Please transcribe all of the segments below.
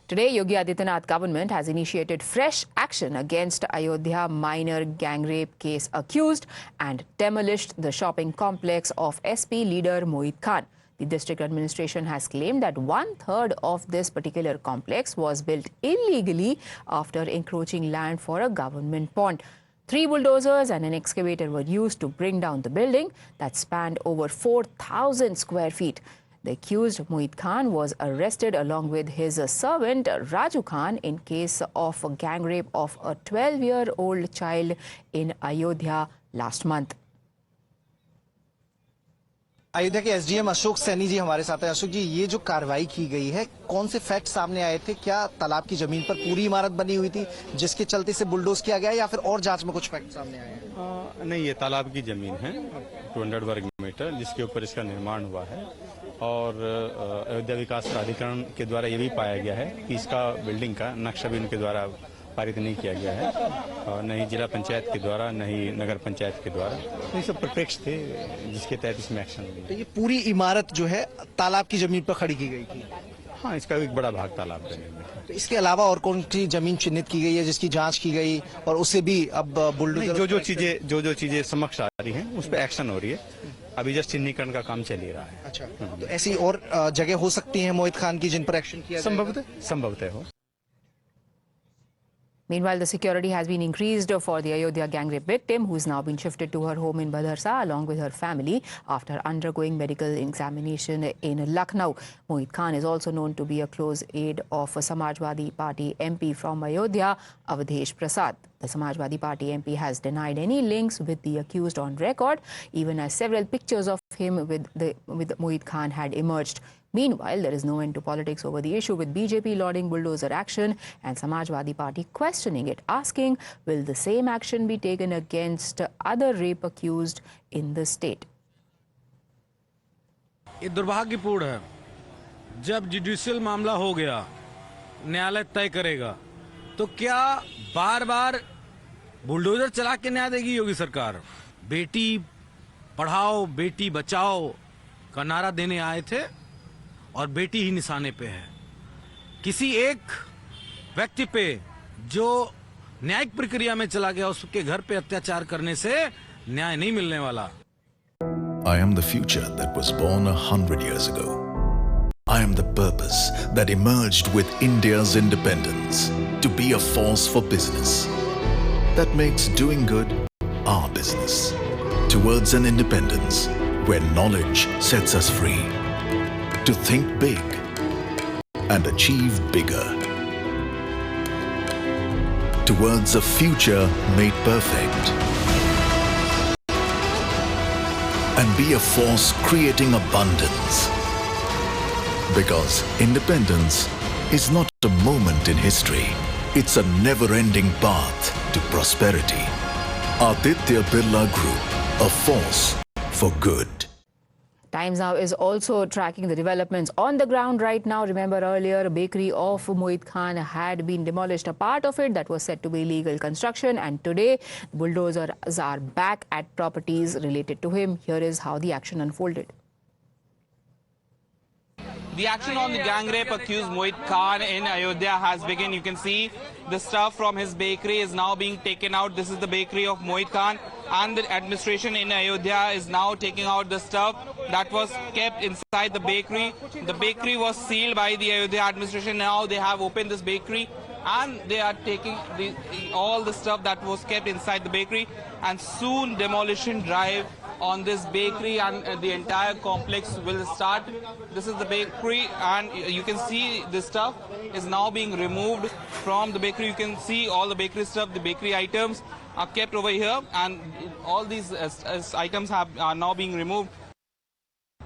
Today, Yogi Adityanath government has initiated fresh action against Ayodhya minor gang rape case accused and demolished the shopping complex of SP leader Mohit Khan. The district administration has claimed that 1/3 of this particular complex was built illegally after encroaching land for a government pond. 3 bulldozers and an excavator were used to bring down the building that spanned over 4,000 square feet. The accused Mohit Khan was arrested along with his servant Raju Khan in case of gang rape of a 12-year-old child in Ayodhya last month. Ayodhya के SDM Ashok Saini ji हमारे साथ हैं। अशोक जी, ये जो कार्रवाई की गई है, कौन से फैक्ट सामने आए थे? क्या तालाब की जमीन पर पूरी इमारत बनी हुई थी जिसके चलते से बुलडोज किया गया, या फिर और जांच में कुछ फैक्ट सामने आए हैं? नहीं, ये तालाब की जमीन है 200 वर्ग मीटर जिसके ऊपर इसका निर्माण हुआ है और अयोध्या विकास प्राधिकरण के द्वारा ये भी पाया गया है कि इसका बिल्डिंग का नक्शा भी उनके द्वारा पारित नहीं किया गया है और न ही जिला पंचायत के द्वारा न ही नगर पंचायत के द्वारा। ये सब प्रत्यक्ष थे जिसके तहत इसमें एक्शन लिया। तो ये पूरी इमारत जो है तालाब की जमीन पर खड़ी की गई थी? हाँ, इसका एक बड़ा भाग तालाब का निर्मित है। तो इसके अलावा और कौन सी जमीन चिन्हित की गई है जिसकी जांच की गई और उसे भी अब बुलडोजर जो चीजें समक्ष आ रही हैं उस पर एक्शन हो रही है। अभी जस्ट चिन्हीकरण का काम चल ही रहा है। अच्छा, तो ऐसी और जगह हो सकती है मोहित खान की जिन पर एक्शन किया संभवतः हो। Meanwhile, the security has been increased for the Ayodhya gang rape victim, who is now been shifted to her home in Bhadarsa along with her family after undergoing medical examination in Lucknow. Mohit Khan is also known to be a close aide of Samajwadi Party MP from Ayodhya, Avadhesh Prasad. The Samajwadi Party MP has denied any links with the accused on record, even as several pictures of him with Mohit Khan had emerged. Meanwhile, there is no end to politics over the issue, with BJP lauding bulldozer action and Samajwadi Party questioning it, asking, will the same action be taken against other rape accused in the state? ये दुर्भाग्यपूर्ण है। जब judicial मामला हो गया, न्यायालय तय करेगा, तो क्या बार बार बुलडोजर चला के न्याय देगी योगी सरकार? बेटी पढ़ाओ बेटी बचाओ का नारा देने आए थे और बेटी ही निशाने पे है। किसी एक व्यक्ति पे जो न्यायिक प्रक्रिया में चला गया, उसके घर पे अत्याचार करने से न्याय नहीं मिलने वाला। I am the future that was born 100 years ago. I am the purpose that emerged with India's independence to be a force for business that makes doing good our business. Towards an independence where knowledge sets us free to think big and achieve bigger. Towards a future made perfect and be a force creating abundance. Because independence is not a moment in history, it's a never-ending path to prosperity. Aditya Birla Group, a force for good. Times Now is also tracking the developments on the ground right now. Remember earlier, a bakery of Mohit Khan had been demolished. A part of it that was said to be illegal construction, and today bulldozers are back at properties related to him. Here is how the action unfolded. The action on the gang rape accused Mohit Khan in Ayodhya has begun. You can see the stuff from his bakery is now being taken out. This is the bakery of Mohit Khan, and the administration in Ayodhya is now taking out the stuff that was kept inside the bakery. The bakery was sealed by the Ayodhya administration. Now they have opened this bakery and they are taking all the stuff that was kept inside the bakery, and soon demolition drive on this bakery and the entire complex will start. This is the bakery, and you can see this stuff is now being removed from the bakery. You can see all the bakery stuff, the bakery items are kept over here, and all these items are now being removed.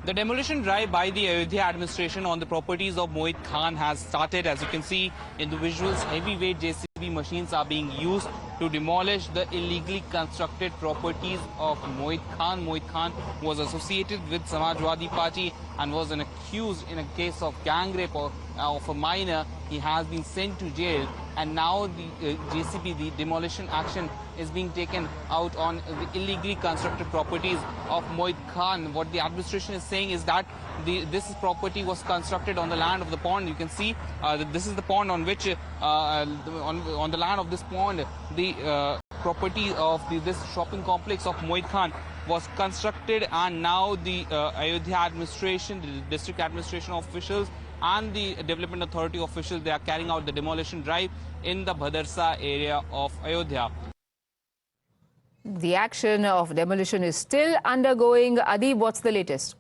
The demolition drive by the Ayodhya administration on the properties of Mohit Khan has started. As you can see in the visuals, heavyweight JCB machines are being used to demolish the illegally constructed properties of Mohit Khan. Mohit Khan was associated with Samajwadi Party and was accused in a case of gang rape of a minor. He has been sent to jail and now the JCB, the demolition action, is being taken out on the illegally constructed properties of Mohit Khan. What the administration is saying is that this property was constructed on the land of the pond. You can see that this is the pond on which, on the land of this pond, the property of this shopping complex of Mohit Khan was constructed, and now the Ayodhya administration, the district administration officials and the development authority officials, they are carrying out the demolition drive in the Bhadarsa area of Ayodhya. The action of demolition is still undergoing. Adib, what's the latest?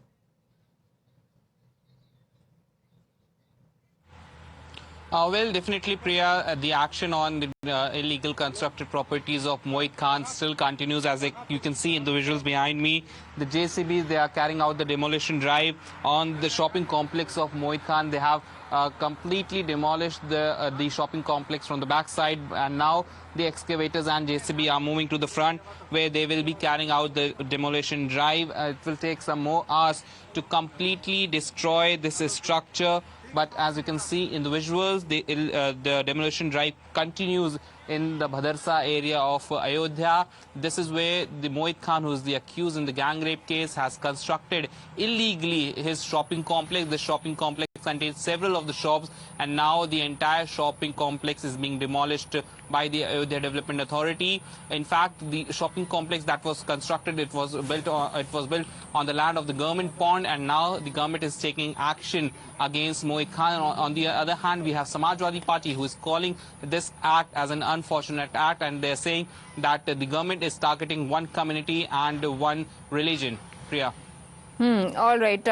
Well, definitely, Priya, the action on the illegal constructed properties of Mohit Khan still continues. As you can see in the visuals behind me, the JCBs, they are carrying out the demolition drive on the shopping complex of Mohit Khan. They have completely demolished the shopping complex from the backside, and now the excavators and JCB are moving to the front, where they will be carrying out the demolition drive. It will take some more hours to completely destroy this structure. But as you can see in the visuals, the demolition drive continues in the Bhadarsa area of Ayodhya. This is where the Mohit Khan, who is the accused in the gang rape case, has constructed illegally his shopping complex. The shopping complex contains several of the shops, and now the entire shopping complex is being demolished by the Ayodhya Development Authority. In fact, the shopping complex that was constructed, it was built on the land of the government pond, and now the government is taking action against Mohit Khan. On the other hand, we have Samajwadi Party, who is calling this act as an unfortunate act, and they're saying that the government is targeting one community and one religion. Priya. All right.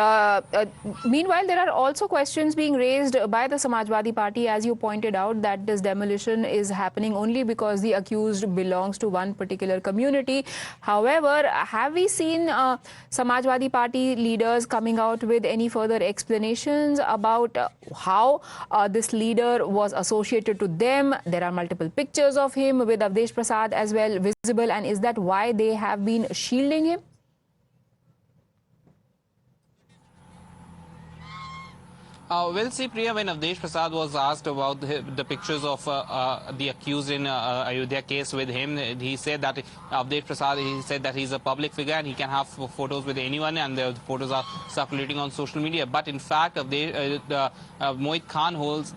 Meanwhile, there are also questions being raised by the Samajwadi Party, as you pointed out, that this demolition is happening only because the accused belongs to one particular community. However, have we seen Samajwadi Party leaders coming out with any further explanations about how this leader was associated to them? There are multiple pictures of him with Avdesh Prasad as well visible, and is that why they have been shielding him? We'll see, Priya, when Avdesh Prasad was asked about the pictures of the accused in Ayodhya case with him, he said that Avdesh Prasad, he said that he's a public figure and he can have photos with anyone, and the photos are circulating on social media. But in fact, Mohit Khan holds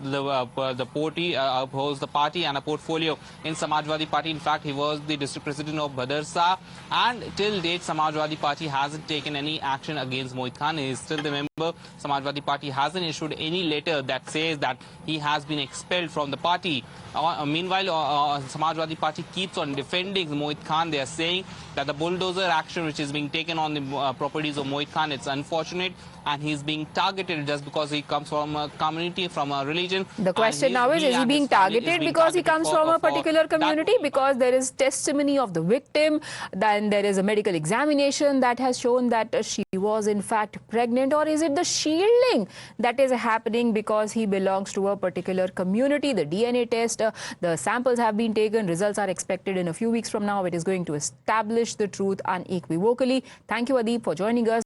holds the party and a portfolio in Samajwadi Party. In fact, he was the district president of Bhadarsa, and till date, Samajwadi Party hasn't taken any action against Mohit Khan. He is still the member. Samajwadi Party hasn't issued any letter that says that he has been expelled from the party. Meanwhile, Samajwadi Party keeps on defending Mohit Khan. They are saying that the bulldozer action which is being taken on the properties of Mohit Khan, it's unfortunate, and he's being targeted just because he comes from a community, from a religion. The question now is he being targeted because he comes from a particular community? Because there is testimony of the victim, then there is a medical examination that has shown that she was in fact pregnant, or is it the shielding that is happening because he belongs to a particular community? The DNA test, the samples have been taken, results are expected in a few weeks from now. It is going to establish the truth unequivocally. Thank you, Adib, for joining us.